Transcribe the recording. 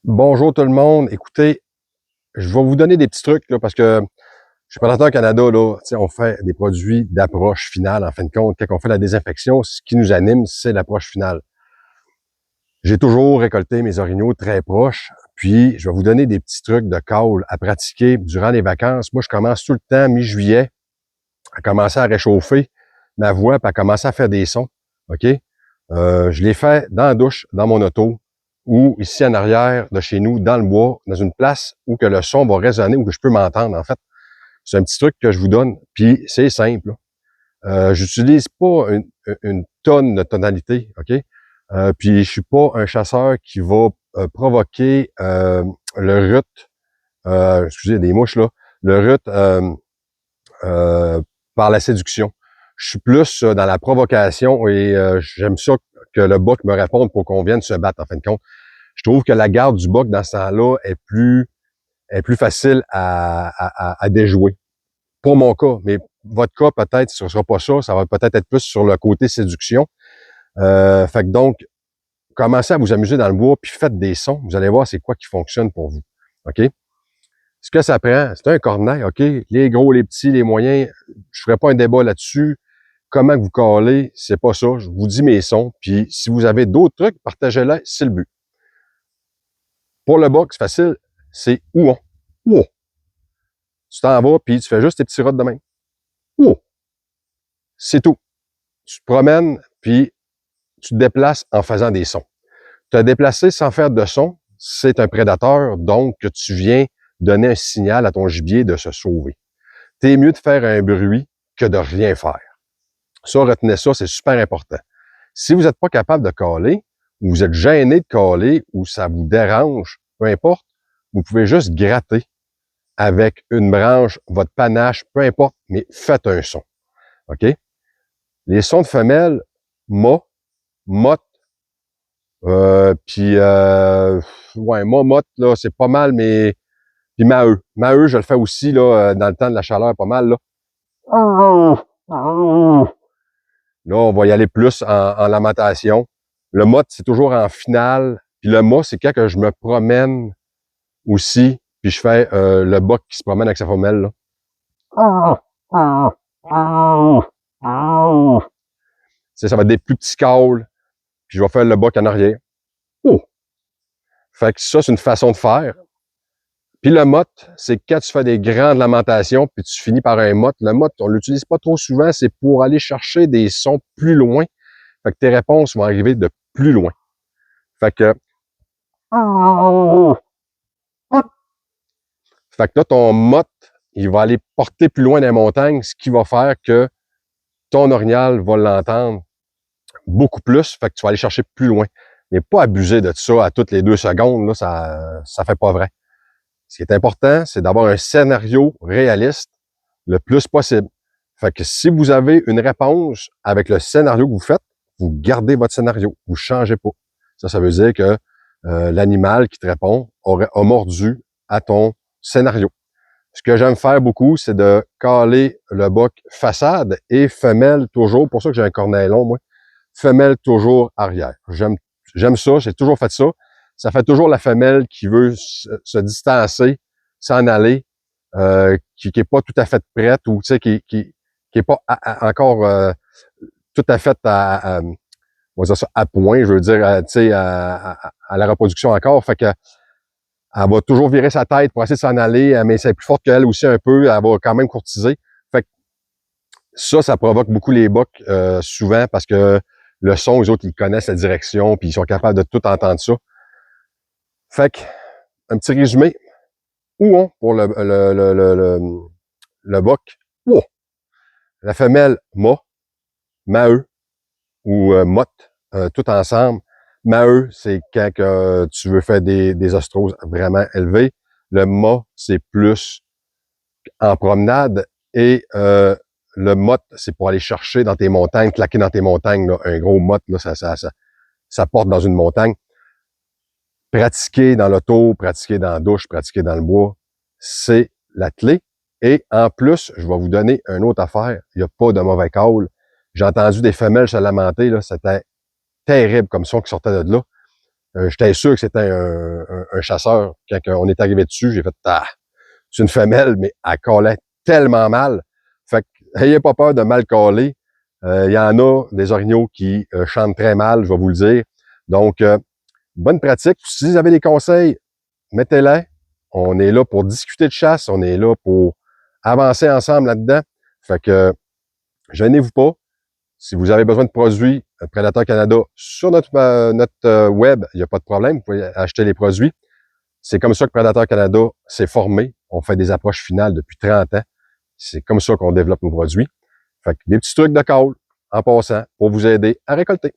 Bonjour tout le monde. Écoutez, je vais vous donner des petits trucs là, parce que je suis prédateur Canada, là, on fait des produits d'approche finale. En fin de compte, quand on fait la désinfection, ce qui nous anime, c'est l'approche finale. J'ai toujours récolté mes orignaux très proches, puis je vais vous donner des petits trucs de caule à pratiquer durant les vacances. Moi, je commence tout le temps, mi-juillet, à commencer à réchauffer ma voix, puis à commencer à faire des sons. OK? Je les fais dans la douche, dans mon auto, ou ici en arrière de chez nous, dans le bois, dans une place où que le son va résonner, où que je peux m'entendre, en fait. C'est un petit truc que je vous donne, puis c'est simple. J'utilise pas une tonne de tonalité, OK? Puis je suis pas un chasseur qui va provoquer le rut, excusez, des mouches là, le rut euh, par la séduction. Je suis plus dans la provocation et j'aime ça que le buck me réponde pour qu'on vienne se battre, en fin de compte. Je trouve que la garde du buck dans ce temps-là est plus facile à déjouer. Pour mon cas, mais votre cas, peut-être, ce sera pas ça. Ça va peut-être être plus sur le côté séduction. Fait que donc, commencez à vous amuser dans le bois, puis faites des sons. Vous allez voir c'est quoi qui fonctionne pour vous. OK? Ce que ça prend, c'est un corneille, OK? Les gros, les petits, les moyens, je ferai pas un débat là-dessus. Comment vous calez, c'est pas ça. Je vous dis mes sons, puis si vous avez d'autres trucs, partagez-les, c'est le but. Pour le box, facile, c'est ouon. Ouon. Tu t'en vas, puis tu fais juste tes petits rods de main. Ouon. C'est tout. Tu te promènes, puis tu te déplaces en faisant des sons. Te déplacer sans faire de son, c'est un prédateur, donc que tu viens donner un signal à ton gibier de se sauver. T'es mieux de faire un bruit que de rien faire. Ça, retenez ça, c'est super important. Si vous n'êtes pas capable de caler, ou vous êtes gêné de caler, ou ça vous dérange, peu importe, vous pouvez juste gratter avec une branche, votre panache, peu importe, mais faites un son. OK? Les sons de femelles, ma, motte, puis ouais, motte, là, c'est pas mal, mais puis maheu. Maheu, je le fais aussi là, dans le temps de la chaleur, pas mal, là. Là, on va y aller plus en lamentation. Le mot, c'est toujours en finale. Puis le mot, c'est quand que je me promène aussi, puis je fais le boc qui se promène avec sa femelle, là. Ça va être des plus petits cauls, puis je vais faire le boc en arrière. Oh! Fait que ça, c'est une façon de faire. Puis le mot, c'est quand tu fais des grandes lamentations, puis tu finis par un mot. Le mot, on l'utilise pas trop souvent, c'est pour aller chercher des sons plus loin. Fait que tes réponses vont arriver de plus loin. Fait que Fait que là, ton mot, il va aller porter plus loin dans les montagnes, ce qui va faire que ton orignal va l'entendre beaucoup plus, fait que tu vas aller chercher plus loin. Mais pas abuser de ça à toutes les 2 secondes, là, ça fait pas vrai. Ce qui est important, c'est d'avoir un scénario réaliste le plus possible. Fait que si vous avez une réponse avec le scénario que vous faites, vous gardez votre scénario, vous changez pas. Ça veut dire que l'animal qui te répond a mordu à ton scénario. Ce que j'aime faire beaucoup, c'est de caler le boc façade et femelle toujours. Pour ça que j'ai un cornet long, moi. Femelle toujours arrière. J'aime ça, j'ai toujours fait ça. Ça fait toujours la femelle qui veut se distancer, s'en aller, qui est pas tout à fait prête ou tu sais qui est pas encore tout à fait on va dire ça, à point, je veux dire, tu sais, à la reproduction encore. Fait que elle va toujours virer sa tête pour essayer de s'en aller, mais c'est plus forte qu'elle aussi un peu, elle va quand même courtiser. Fait que ça provoque beaucoup les bocs souvent parce que le son, les autres, ils connaissent la direction, puis ils sont capables de tout entendre ça. Fait que, un petit résumé. Ouon pour le boc. Ouon. La femelle, maheu ou motte, tout ensemble. Maheu, c'est quand que tu veux faire des ostroses vraiment élevées. Le ma, c'est plus en promenade et le motte, c'est pour aller chercher dans tes montagnes, claquer dans tes montagnes, là, un gros motte, là, ça porte dans une montagne. Pratiquer dans l'auto, pratiquer dans la douche, pratiquer dans le bois, c'est la clé. Et en plus, je vais vous donner une autre affaire. Il n'y a pas de mauvais call. J'ai entendu des femelles se lamenter, là, c'était terrible comme son qui sortait de là. J'étais sûr que c'était un chasseur. Quand on est arrivé dessus, j'ai fait « Ah, c'est une femelle, mais elle collait tellement mal. » Fait que, ayez pas peur de mal coller. Il y en a des orignaux qui chantent très mal, je vais vous le dire. Donc, bonne pratique. Si vous avez des conseils, mettez-les. On est là pour discuter de chasse. On est là pour avancer ensemble là-dedans. Fait que, gênez-vous pas. Si vous avez besoin de produits Prédateur Canada sur notre web, il n'y a pas de problème. Vous pouvez acheter les produits. C'est comme ça que Prédateur Canada s'est formé. On fait des approches finales depuis 30 ans. C'est comme ça qu'on développe nos produits. Fait que des petits trucs de call en passant pour vous aider à récolter.